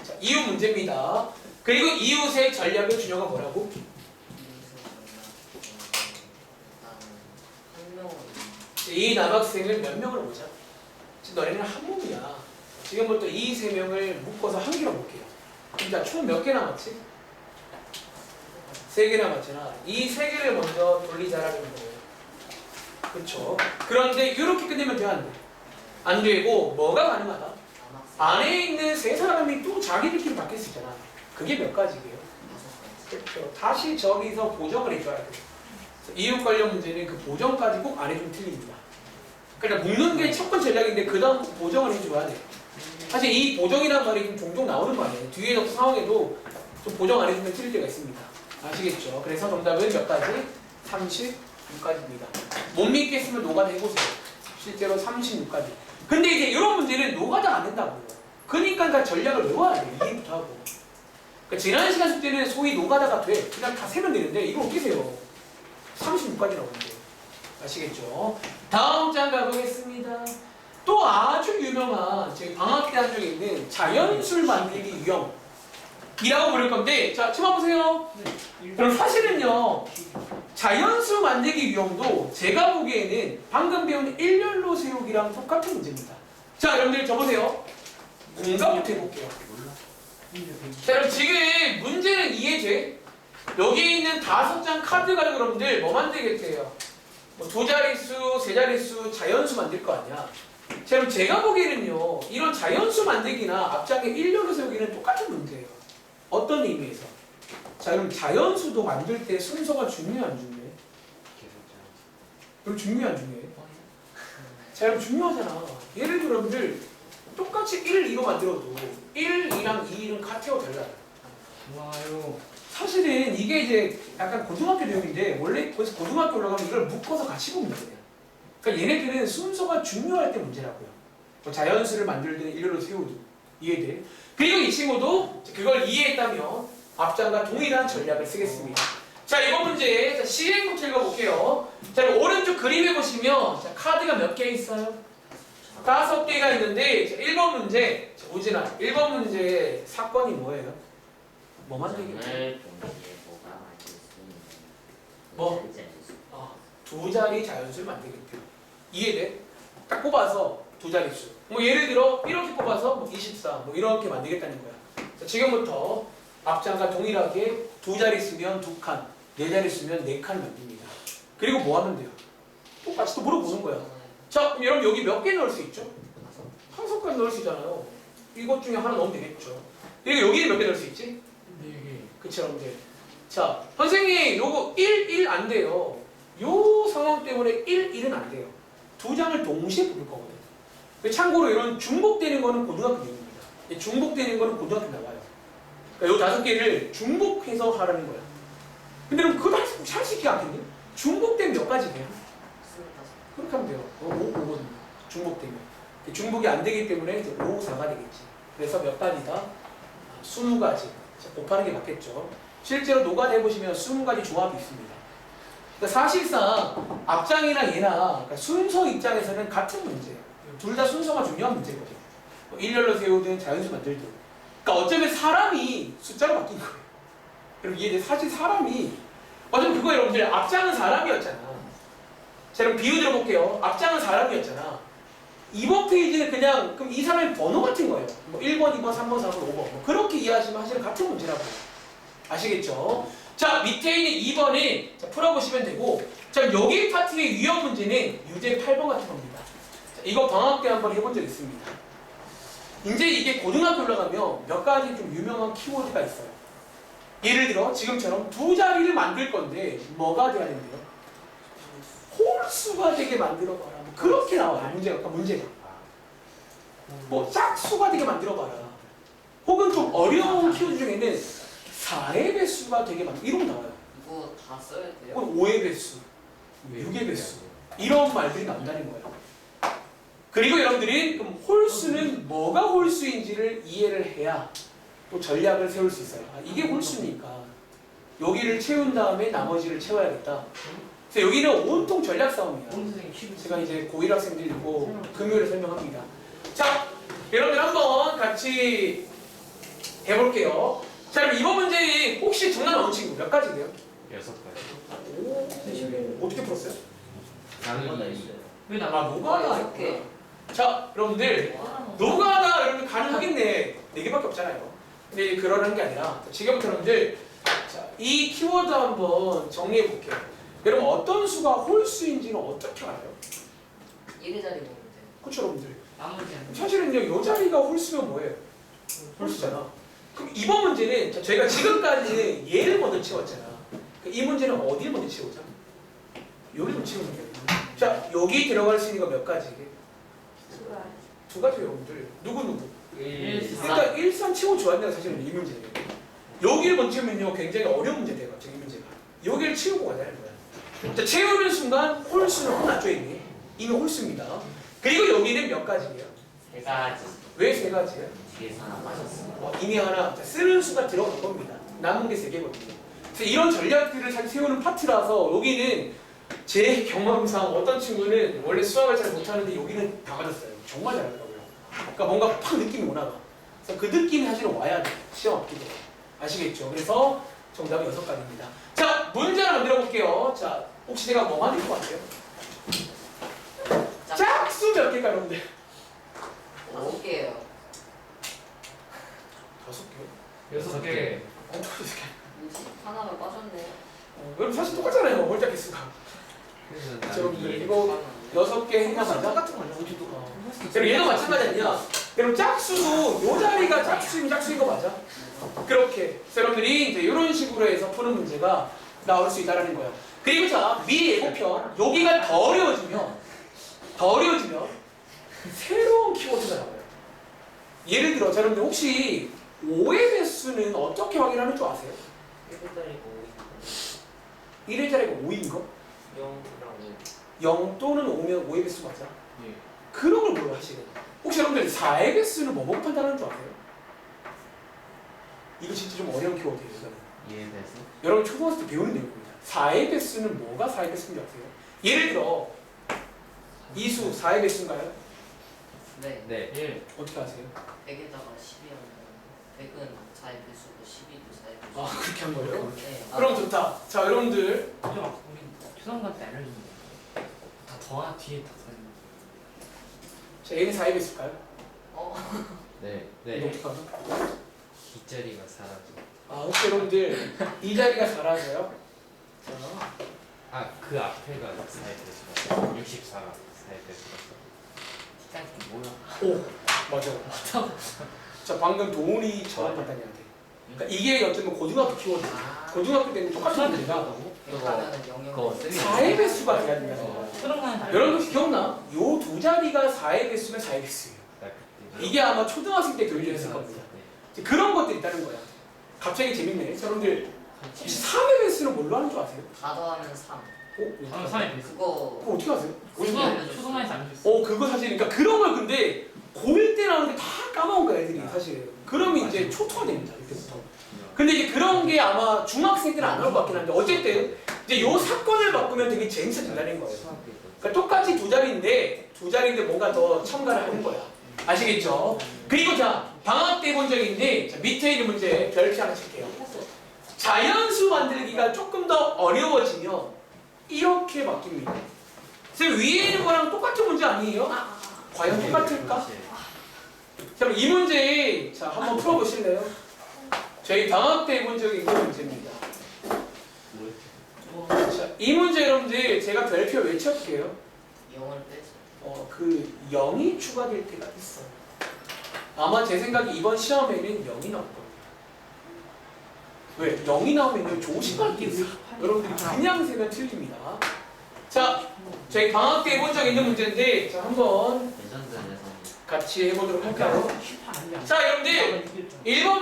자, 이웃 문제입니다. 그리고 이웃의 전략의 준영가 뭐라고? 이 남학생을 몇 명을 보자. 지금 너네는 한 몸이야. 지금부터 이 3명을 묶어서 한 개로 볼게요. 그러니까 총 몇 개 남았지? 3개 남았잖아. 이 3개를 먼저 돌리자라는 거예요. 그렇죠? 그런데 이렇게 끝내면 돼, 안 돼? 안 되고 뭐가 가능하다? 안에 있는 3사람이 또 자기들끼리 바뀔 수 있잖아. 그게 몇 가지게요? 그렇죠. 다시 저기서 보정을 해줘야 돼. 이웃 관련 문제는 그 보정까지 꼭 안 해주면 틀립니다. 그러니까 묶는 게 첫 번째 전략인데 그 다음 보정을 해줘야 돼. 사실 이 보정이란 말이 좀 종종 나오는 말이에요. 뒤에 상황에도 좀 보정 안 해주면 틀릴 때가 있습니다. 아시겠죠? 그래서 정답은 몇 가지? 36가지입니다. 못 믿겠으면 노가다 해보세요. 실제로 36가지. 근데 이제 이런 문제는 노가다 안 된다고요. 그러니까 전략을 외워야 돼요. 이해부터 하고. 그러니까 지난 시간 숙제는 소위 노가다가 돼. 그냥 다 세면 되는데 이거 어떻게 세요? 36가지 나오는데. 아시겠죠? 다음 장 가보겠습니다. 또 아주 유명한 저희 방학대학 쪽에 있는 자연술 만들기 유형이라고 부를 건데, 자, 치마 보세요. 그럼 사실은요, 자연수 만들기 유형도 제가 보기에는 방금 배운 일렬로 세우기랑 똑같은 문제입니다. 자, 여러분들 적으세요. 공감부터 해볼게요. 자, 그럼 지금 문제는 이해돼? 여기 있는 5장 카드 가지고 여러분들 뭐 만들겠대요? 뭐 2자릿수, 3자릿수, 자연수 만들 거 아니야? 자, 그럼 제가 보기에는요, 이런 자연수 만들기나 앞장에 일렬로 세우기는 똑같은 문제예요. 어떤 의미에서? 자, 그럼 자연수도 만들 때 순서가 중요해, 안 중요해? 그럼 중요해, 안 중요해? 자, 그럼 중요하잖아. 예를 들어 여러분들 똑같이 1, 2로 만들어도 1, 2랑 2, 1은 같아요, 달라요? 좋아요. 사실은 이게 이제 약간 고등학교 내용인데 원래 거기서 고등학교 올라가면 이걸 묶어서 같이 봅니다, 그냥. 그러니까 얘네들은 순서가 중요할 때 문제라고요. 뭐 자연수를 만들 때는 일렬로 세우도 이해돼? 그리고 이 친구도 그걸 이해했다면 앞장과 동일한 전략을 쓰겠습니다. 자, 이번 문제 시행부터 읽어볼게요. 자, 오른쪽 그림에 보시면 자, 카드가 몇 개 있어요? 5개가 있는데 자, 1번 문제, 자, 우진아 1번 문제의 사건이 뭐예요? 뭐 만들겠지? 뭐? 2자리 자연수를 만들겠대요. 이해돼? 딱 뽑아서 2자릿수. 뭐 예를 들어 이렇게 뽑아서 뭐 24, 뭐 이렇게 만들겠다는 거야. 자, 지금부터 앞장과 동일하게 2자릿수면 2칸, 4자릿수면 4칸을 만듭니다. 그리고 뭐 하면 돼요? 똑같이 또 물어보는 거야. 자, 그럼 여러분 여기 몇 개 넣을 수 있죠? 5칸 넣을 수 있잖아요. 이것 중에 하나 넣으면 되겠죠. 그리고 여기는 몇 개 넣을 수 있지? 4개. 그쵸, 여러분들. 자, 선생님 요거 1, 1 안 돼요. 요 상황 때문에 1, 1은 안 돼요. 2장을 동시에 부를 거거든요. 참고로 이런 중복되는 거는 고등학교 내용입니다. 중복되는 거는 고등학교 나와요. 그러니까 요 5개를 중복해서 하라는 거야. 근데 그럼 그거 잘 시키지 않겠니? 중복되면 몇 가지 돼요? 그렇게 하면 돼요. 5거든요. 중복되면. 중복이 안 되기 때문에 이제 5, 4가 되겠지. 그래서 몇 가지다? 20가지. 곱하는 게 맞겠죠. 실제로 노가다 해보시면 20가지 조합이 있습니다. 그러니까 사실상 앞장이나 얘나 그러니까 순서 입장에서는 같은 문제예요. 둘 다 순서가 중요한 문제거든요. 뭐 일렬로 세우든 자연수 만들든. 그러니까 어쩌면 사람이 숫자로 바뀐 거예요. 그럼 이게 사실 사람이 어쩌면 그거 여러분들 앞장은 사람이었잖아. 자, 그럼 비유 들어볼게요. 앞장은 사람이었잖아. 이번 페이지는 그냥 그럼 이 사람의 번호 같은 거예요. 뭐 1번, 2번, 3번, 4번, 5번 뭐 그렇게 이해하시면 사실은 같은 문제라고요. 아시겠죠? 자, 밑에 있는 2번은 자, 풀어보시면 되고 자, 여기 파트의 유형 문제는 유제 8번 같은 겁니다. 자, 이거 방학 때 한번 해본 적 있습니다. 이제 이게 고등학교 올라가면 몇 가지 좀 유명한 키워드가 있어요. 예를 들어 지금처럼 두 자리를 만들 건데 뭐가 돼야 된대요? 홀수가 되게 만들어봐라. 뭐 그렇게 나와요. 문제가. 뭐 짝수가 되게 만들어봐라. 혹은 좀 어려운 키워드 중에는 4의 배수가 되게 이런 거 나와요. 이거 다 써야 돼요? 혹은 5의 배수, 6의 배수 이런 말들이 나온다는 거예요. 그리고 여러분들이 그럼 홀수는 뭐가 홀수인지를 이해를 해야 또 전략을 세울 수 있어요. 아, 이게 홀수니까 여기를 채운 다음에 나머지를 채워야겠다. 그래서 여기는 온통 전략 싸움이야. 제가 이제 고1 학생들 있고 금요일에 설명합니다. 자, 여러분들 한번 같이 해볼게요. 자, 그럼 이번 문제 혹시 정답 나온 친구 몇 가지인데요? 6가지. 오, 어떻게 풀었어요? 뭐가 있어요? 왜 아, 나가? 노가다. 이렇게. 자, 여러분들 노가다 여러분 가능하겠네. 4개밖에 없잖아요. 근데 그러는 게 아니라 지금부터 여러분들 자, 이 키워드 한번 정리해 볼게요. 여러분 어떤 수가 홀수인지는 어떻게 알아요? 1의 자리 보면 돼요. 그렇죠, 여러분들. 나머지는 사실은요, 이 자리가 홀수면 뭐예요? 홀수잖아. 그럼 이번 문제는 자, 저희가 지금까지 얘를 먼저 채웠잖아. 이 문제는 어디를 먼저 채우자? 여기를 먼저 채우는 거예요. 자, 여기 들어갈 수 있는 거 몇 가지? 두 가지 여러분들. 누구? 그러니까 1, 3 치고 좋았네요. 사실은 이 문제는. 여기를 먼저 채우면요 굉장히 어려운 문제 돼요. 갑자기 이 문제가. 여기를 채우고 가자는 거야. 자, 채우는 순간 홀수는 혼났죠 이미. 이미 홀수입니다. 그리고 여기는 몇 가지예요? 3가지. 왜 세 가지예요? 뒤에서 하나 빠졌어요. 이미 하나 자, 쓰는 수가 들어갈 겁니다. 남은 게 3개거든요. 그래서 이런 전략들을 잘 세우는 파트라서 여기는 제 경험상 어떤 친구는 원래 수학을 잘 못하는데 여기는 다 맞았어요. 정말 잘하더라고요. 그러니까 뭔가 팍 느낌이 오나 봐. 그래서 그 느낌이 사실은 와야 돼. 시험 앞두고. 아시겠죠? 그래서 정답은 6가지입니다. 자, 문제 하나 만들어 볼게요. 자, 혹시 제가 뭐 만들 것 같아요? 짝수 몇 개일까요, 여러분들? 5개예요. 5개? 6개. 엄청 5개. 뭐지? 하나가 빠졌네. 여러분 사실 똑같잖아요. 홀짝 개수가. 자, 여러분들 이거 6개 행가 맞아? 똑같은 거냐? 그리고 얘도 마찬가지 아니야? 여러분 짝수도 요 자리가 짝수인 거 맞아? 그렇게 그래서 여러분들이 이제 이런 식으로 해서 푸는 문제가 나올 수 있다는 거예요. 그리고 자, 미 예고편 여기가 더 어려워지면 새로운 키워드가 나와요. 예를 들어 자, 여러분들 혹시 5의 배수는 어떻게 확인하는 줄 아세요? 1의 자리가 1의 자리가 5인 거? 0이랑 0 또는 5면 5의 배수 맞아? 예. 그런 걸 뭐로 하시는 혹시 여러분들 4의 배수는 뭐 보고 판단하는 줄 아세요? 이거 진짜 좀 어려운 키워드예요. 이거는. 이해돼서? 여러분 초등학생 때 배우는 내용입니다. 4의 배수는 뭐가 4의 배수인지 아세요? 예를 들어 이수 4의 배수인가요? 네. 네. 예. 어떻게 아세요? 100에다가 10이 하면 100은 4의 배수고 12도 4의 배수. 아 그렇게 한 거예요? 네. 그럼 좋다. 자 여러분들 우리 초등학교 때 알려줬는데 다 더하 뒤에 다 써있는 자 얘는 4의 배수일까요? 네. 이거 어떻게 하죠? 뒷자리가 사라져. 아 혹시 여러분들 이 자리가 사라져요? 자 아, 그 앞에가 4의 배수가 64가 4의 배수가 뭐야? 오 맞아. 자 방금 도훈이처럼 판단해야 돼. 그러니까 이게 어쩌면 고등학교 키워드. 고등학교 때는 똑같은 문제가 하면은 영역. 4의 배수가 돼야 된다는 거야. 여러분 기억나? 요 두 자리가 4의 배수면 4의 배수예요. 이게 아마 초등학생 때 교육했을 겁니다. 이제 그런 것들이 있다는 거야. 갑자기 재밌네. 자, 여러분들 혹시 3의 배수는 뭘로 하는 줄 아세요? 다 더하면 3. 저는 3의 배수. 그거 그거 어떻게 아세요? 초등학에서 알려줬어요. 그거 사실 그러니까 그런 걸 근데 고1 때 나오는데 다 까먹은 거야 애들이 사실. 그러면 이제 초토화 됩니다 이때부터. 근데 이제 그런 게 아마 중학생 때는 안 나올 것 같긴 한데 어쨌든 이제 요 사건을 바꾸면 되게 재밌어진다는 거예요. 그러니까 똑같이 두 자리인데 뭔가 더 첨가를 하는 거야. 아시겠죠? 그리고 자 방학 때 본 적인데 자, 밑에 있는 문제 별표 하나 칠게요. 자연수 만들기가 조금 더 어려워지면 이렇게 바뀝니다. 선생님 위에 있는 거랑 똑같은 문제 아니에요? 과연 똑같을까? 자, 그럼 이 문제 자 한번 풀어보실래요? 저희 방학 때 본 적이 있는 문제입니다. 자, 이 문제 여러분들 제가 별표 외쳐볼게요. 영어를 뺐어. 그 0이 추가될 때가 있어요. 아마 제 생각에 이번 시험에는 0이 나올 거예요. 왜? 0이 나오면 좋으신 것 같아요. 여러분들이 그냥 세면 틀립니다. 자, 저희 방학 때 해본 적 있는 문제인데 자, 한번 레전드에서 같이 해보도록 할까요? 자, 여러분들 1번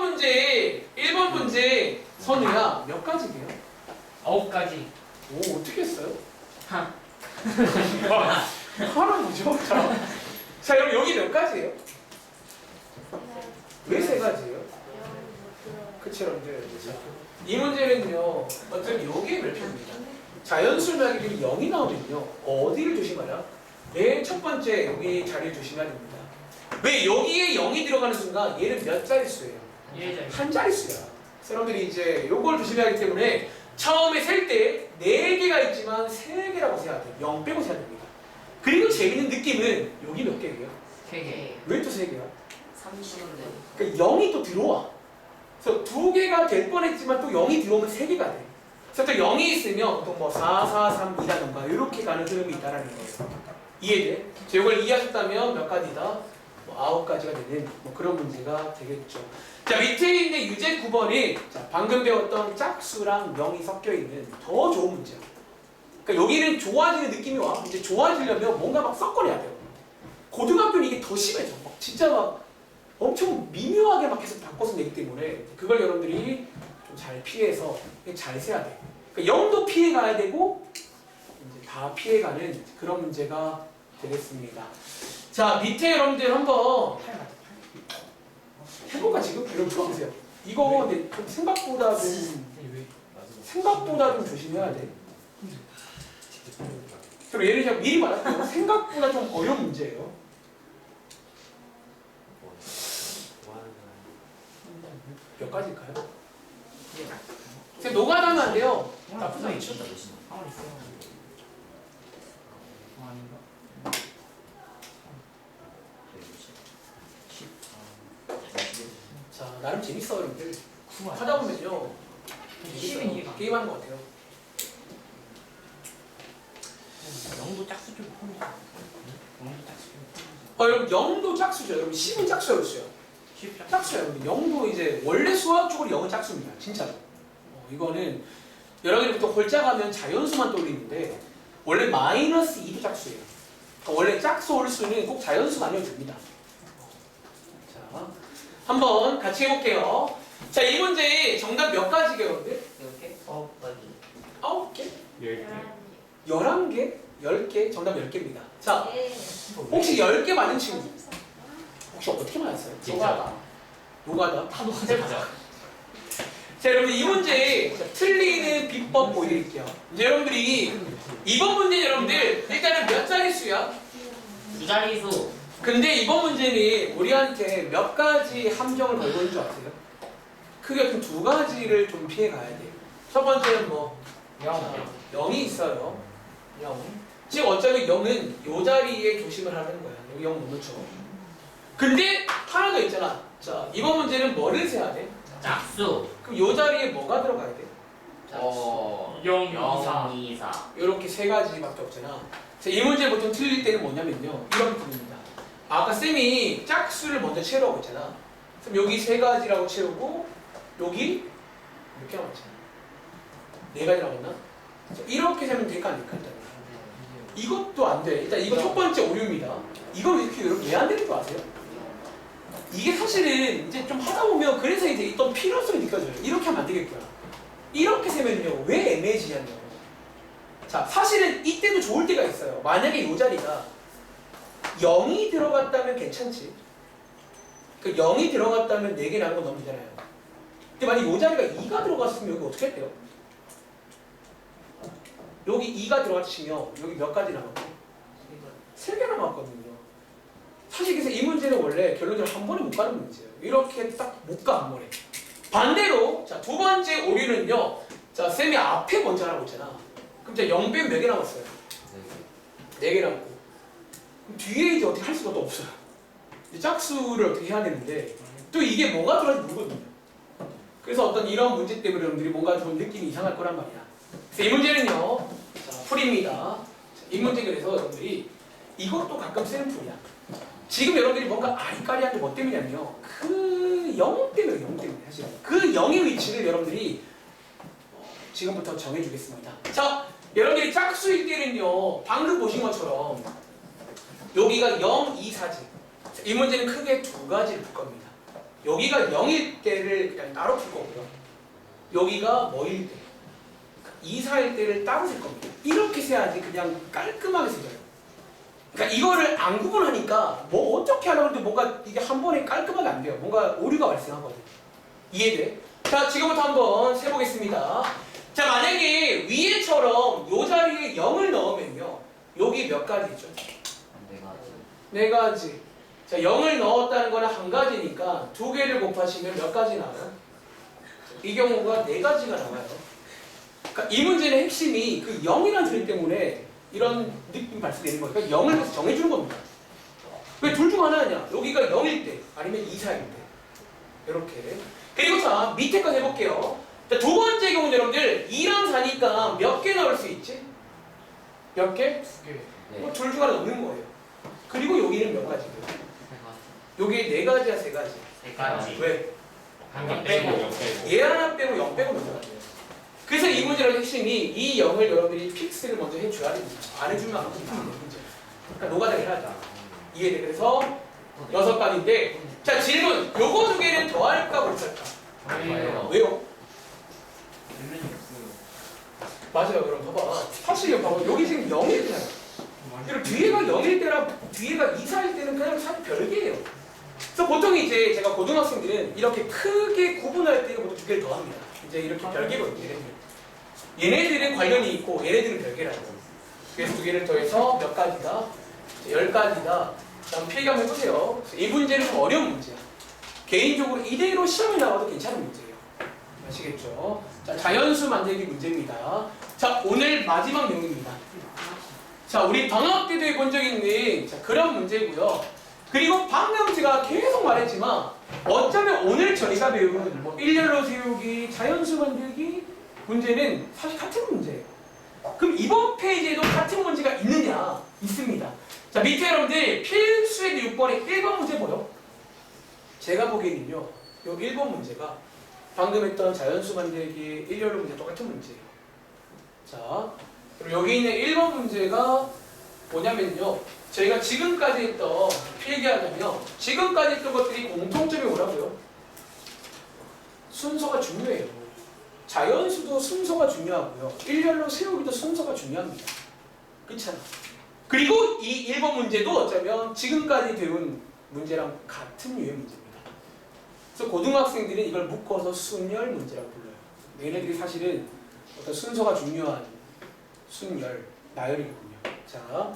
문제 선우야 몇 가지게요? 9가지. 오, 어떻게 했어요? 하나 뭐죠? 자, 여러분 여기 몇 가지예요? 왜 세 가지예요? 그쵸, 여러분들. 이 문제는요, 어차피 여기에 별표입니다. 자연수 나기들이 0이 나오면요, 어디를 조심하라? 맨 첫 번째 여기 자리를 조심해야 됩니다. 왜? 여기에 0이 들어가는 순간 얘는 몇 자릿수예요? 한 자릿수야. 여러분들이 이제 요걸 조심해야 하기 때문에 처음에 셀 때 4개가 있지만 3개라고 세야 돼요. 0 빼고 세야 됩니다. 그리고 재밌는 느낌은 여기 몇 개예요? 3개. 왜 또 3개야? 30인데. 그러니까 0이 또 들어와. 그래서 2개가 될 뻔했지만 또 0이 들어오면 3개가 돼. 그래서 또 0이 있으면 보통 뭐 4, 4, 3, 2라던가 이렇게 가는 흐름이 있다는 거예요. 이해돼? 이걸 이해하셨다면 몇 가지다? 뭐 9가지가 되는 뭐 그런 문제가 되겠죠. 자, 밑에 있는 유제 9번이 자, 방금 배웠던 짝수랑 0이 섞여 있는 더 좋은 문제야. 그러니까 여기는 좋아지는 느낌이 와. 이제 좋아지려면 뭔가 막 섞어내야 돼요. 고등학교는 이게 더 심해져. 막 진짜 막 엄청 미묘하게 막 계속 바꿔서 내기 때문에 그걸 여러분들이 좀 잘 피해서 잘 세야 돼. 그러니까 0도 피해가야 되고 이제 다 피해가는 그런 문제가 되겠습니다. 자, 밑에 여러분들 한번 해볼까 지금? 여러분 들어보세요. 이거 근데 좀 생각보다 좀 조심해야 돼. 그럼 예를 들어 미리 말할게요. 생각보다 좀 어려운 문제예요. 몇 가지일까요? 선생님 노가다는 안 돼요. 나쁘지 않죠? 자, 나름 재밌어 여러분들. 하다 보면요 재밌어요. 게임하는 것 같아요. 영도 짝수 좀 폰이죠. 영도 짝수 좀 여러분 0도 짝수죠. 여러분 10은 짝수였어요. 짝수야 여러분. 0도 이제 원래 수학적으로 0은 짝수입니다. 진짜로. 이거는 여러분들이 보통 홀짝하면 자연수만 떠올리는데 원래 마이너스 2도 짝수예요. 그러니까 원래 짝수 홀수는 꼭 자연수가 아니어도 됩니다. 자, 한번 같이 해볼게요. 자, 이 문제 정답 몇 가지게요, 여러분들? 이렇게? 9개? 10개. 11개? 10개? 정답 10개입니다. 자, 혹시 10개 맞은 친구? 혹시 어떻게 맞았어요? 진짜. 노가다? 다 녹아져. 자, 여러분 이 문제 틀리는 비법 보여드릴게요. 이제 여러분들이 이번 문제 여러분들 일단은 몇 자릿수야? 2자릿수. 근데 이번 문제는 우리한테 몇 가지 함정을 걸고 있는 줄 아세요? 크게 좀 2가지를 좀 피해 가야 돼요. 첫 번째는 뭐 0이 있어요. 0. 지금 어차피 0은 이 자리에 조심을 하는 거야. 여기 0 못 넣죠. 근데 하나 더 있잖아. 자, 이번 문제는 뭐를 세야 돼? 짝수. 그럼 이 자리에 뭐가 들어가야 돼? 0, 2, 4. 0, 2, 4. 이렇게 3가지밖에 없잖아. 자, 이 문제 보통 틀릴 때는 뭐냐면요. 이런 부분입니다. 아까 쌤이 짝수를 먼저 채우라고 했잖아. 그럼 여기 3가지라고 채우고 여기 몇 개 남았잖아. 4가지 남았나? 자, 이렇게 세면 될까 안 될까? 일단. 이것도 안 돼. 일단 이거 첫 번째 오류입니다. 이걸 왜 안 되는 거 아세요? 이게 사실은 이제 좀 하다 보면 그래서 이제 어떤 필요성이 느껴져요. 이렇게 하면 안 되겠구나. 이렇게 세면요. 왜 애매해지냐면 자, 사실은 이때도 좋을 때가 있어요. 만약에 이 자리가 0이 들어갔다면 괜찮지. 그 0이 들어갔다면 4개 나는 건 너무 되잖아요. 근데 만약 이 자리가 2가 들어갔으면 여기 어떻게 할게요? 여기 2가 들어갔으면 여기 몇 가지 남았고? 3개 남았거든요. 사실 그래서 이 문제는 원래 결론적으로 한 번에 못 가는 문제예요. 이렇게 딱 못 가, 한 번에. 반대로, 자, 두 번째 오류는요. 자, 쌤이 앞에 먼저 하라고 했잖아. 그럼 이제 0 빼면 몇 개 남았어요? 4개 남았고. 뒤에 이제 어떻게 할 수가 또 없어요. 이제 짝수를 어떻게 해야 되는데 또 이게 뭐가 들어갈지 모르거든요. 그래서 어떤 이런 문제 때문에 여러분들이 뭔가 좀 느낌이 이상할 거란 말이야. 그래서 이 문제는요, 자, 풀입니다. 자, 이 문제 그래서 여러분들이 이것도 가끔 쓰는 풀이야. 지금 여러분들이 뭔가 아리까리한 게 뭐 때문이냐면요, 그 0 때문에 0 때문에 사실 그 0의 위치를 여러분들이 지금부터 정해주겠습니다. 자, 여러분들이 짝수일 때는요, 방금 보신 것처럼 여기가 0, 2, 4지. 이 문제는 크게 두 가지를 풀 겁니다. 여기가 0일 때를 그냥 따로 풀 거고요. 여기가 뭐일 때, 2, 4일 때를 따로 쓸 겁니다. 이렇게 세야지 그냥 깔끔하게 세져요. 그러니까 이거를 안 구분하니까 뭐 어떻게 하려고 해도 뭔가 이게 한 번에 깔끔하게 안 돼요. 뭔가 오류가 발생하거든요. 이해돼? 자, 지금부터 한번 세보겠습니다. 자, 만약에 위에처럼 이 자리에 0을 넣으면요, 여기 몇 가지죠? 네 가지. 자, 0을 넣었다는 거는 한 가지니까 두 개를 곱하시면 몇 가지 나와요? 이 경우가 네 가지가 나와요. 그러니까 이 문제의 핵심이 그 0이라는 소리 때문에 이런 느낌이 발생되는 거예요. 그러니까 0을 계속 정해주는 겁니다. 왜 둘 중 하나냐? 여기가 0일 때 아니면 2, 4일 때 이렇게. 그리고 자, 밑에 거 해볼게요. 자, 두 번째 경우는 여러분들 2랑 4니까 몇 개 넣을 수 있지? 몇 개? 둘 중 하나 넣는 거예요. 그리고 여기는 몇 가지고요? 여기 네 가지야, 세 가지? 세 가지. 왜? 한 빼고 0 빼고. 얘 하나 빼고 0 빼고 몇 가지예요? 그래서 이 문제의 핵심이 이 0을 여러분들이 픽스를 먼저 해줘야 됩니다. 안 해주면 안 풀리는 문제. 그러니까 노가다를 해야 돼. 이해돼? 그래서 6가지인데, 자, 질문. 요거 두 개는 더할까 못할까? 아니에요. 왜요? 맞아요. 그럼 봐봐. 사실 봐봐. 여기 지금 0일 때야. 그리고 뒤에가 0일 때랑 뒤에가 2, 4일 때는 그냥 사실 별개예요. 그래서 보통 이제 제가 고등학생들은 이렇게 크게 구분할 때는 보통 두 개를 더합니다. 이제 이렇게 별개거든요. 얘네들은 관련이 있고 얘네들은 별개라고. 그래서 두 개를 더해서 몇 가지다? 10가지다. 다음 필기 한번 해보세요. 이 문제는 좀 어려운 문제야. 개인적으로 이대로 시험에 나와도 괜찮은 문제예요. 아시겠죠? 자, 자연수 만들기 문제입니다. 자, 오늘 마지막 내용입니다. 자, 우리 방학 때도 해본 적 있는 자, 그런 문제고요. 그리고 방금 제가 계속 말했지만 어쩌면 오늘 저희가 배운 뭐 일렬로 세우기, 자연수 만들기 문제는 사실 같은 문제예요. 그럼 이번 페이지에도 같은 문제가 있느냐? 있습니다. 자, 밑에 여러분들 필수의 6번의 1번 문제 뭐요? 제가 보기에는요, 요 1번 문제가 방금 했던 자연수 만들기 일렬로 문제 똑같은 문제예요. 자, 그리고 여기 있는 1번 문제가 뭐냐면요, 저희가 지금까지 했던 필기하자면 지금까지 했던 것들이 공통점이 뭐라고요? 순서가 중요해요. 자연수도 순서가 중요하고요. 일렬로 세우기도 순서가 중요합니다. 그렇잖아. 그리고 이 1번 문제도 어쩌면 지금까지 배운 문제랑 같은 유의 문제입니다. 그래서 고등학생들은 이걸 묶어서 순열 문제라고 불러요. 얘네들이 사실은 어떤 순서가 중요한 순열, 나열이거든요. 자,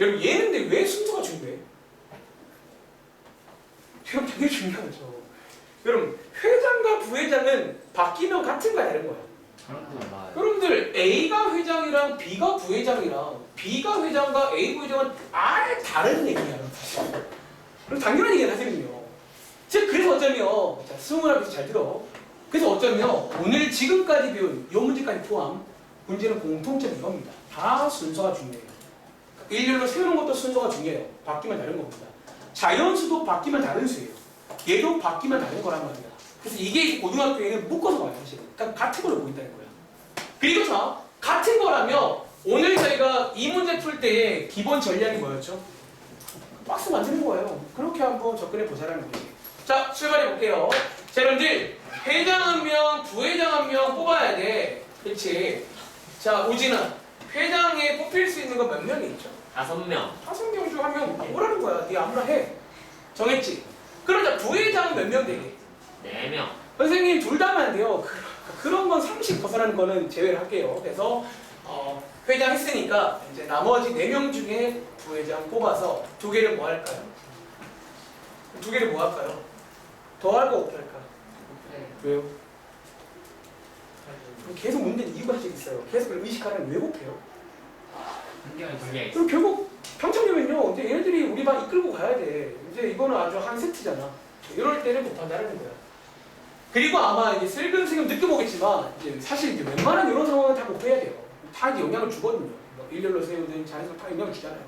여러분 얘는 근데 왜 순서가 중요해? 이건 되게 중요하죠. 여러분 회장과 부회장은 바뀌면 같은가 다른 거야? 여러분들 A가 회장이랑 B가 부회장이랑 B가 회장과 A 부회장은 아예 다른 얘기야. 그럼 당연한 얘기야 사실은요. 즉 그래서 어쩌면 자, 수능을 하면서 잘 들어. 그래서 어쩌면 오늘 지금까지 배운 이 문제까지 포함 문제는 공통점이 이겁니다. 다 순서가 중요해요. 일렬로 세우는 것도 순서가 중요해요. 바뀌면 다른 겁니다. 자연수도 바뀌면 다른 수예요. 얘도 바뀌면 다른 거란 말이야. 그래서 이게 고등학교에는 묶어서 봐요 사실은. 그러니까 같은 걸로 보인다는 거야. 그리고 자, 같은 거라면 오늘 저희가 이 문제 풀 때의 기본 전략이 뭐였죠? 박스 만드는 거예요. 그렇게 한번 접근해 보자라는 거지. 자, 출발해 볼게요. 자, 여러분들 회장 한 명, 부회장 한 명 뽑아야 돼. 그렇지? 자, 오진아, 회장에 뽑힐 수 있는 건 몇 명이 있죠? 5명. 5명 중 한 명 뽑으라는 거야. 네 아무나 해. 정했지? 그러자 부회장은 몇 명 되게? 4명. 선생님 둘 다 하면 안 돼요. 그런 건 상식 벗어나는 거는 제외를 할게요. 그래서 회장 했으니까 이제 나머지 4명 중에 부회장 뽑아서 두 개를 뭐 할까요? 두 개를 뭐 할까요? 더 할까 곱할까? 왜요? 그럼 계속 문제는 이유가 사실 있어요. 계속 그걸 의식하면 왜 곱해요? 한계가 있어요. 그럼 결국 평창이면요 근데 얘네들이 우리 반 이끌고 가야 돼. 이제 이거는 아주 한 세트잖아. 이럴 때는 못한다는 거야. 그리고 아마 이제 슬금슬금 느껴보겠지만 이제 사실 이제 웬만한 이런 상황은 다 공부해야 돼요. 다 이제 영향을 주거든요. 뭐 일렬로 세우든 자연스럽게 다 영향을 주잖아요.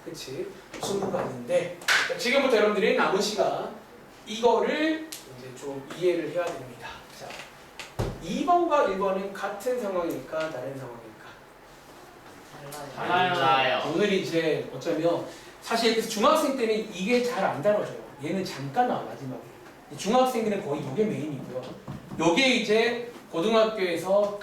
그치? 수능가 아닌데 지금부터 여러분들이 남은 시간 이거를 이제 좀 이해를 해야 됩니다. 자, 2번과 1번은 같은 상황일까 다른 상황일까? 달라요. 오늘 이제 어쩌면 사실 그래서 중학생 때는 이게 잘 안 다뤄져요. 얘는 잠깐 나와 마지막에. 중학생들은 거의 이게 메인이고요. 요게 이제 고등학교에서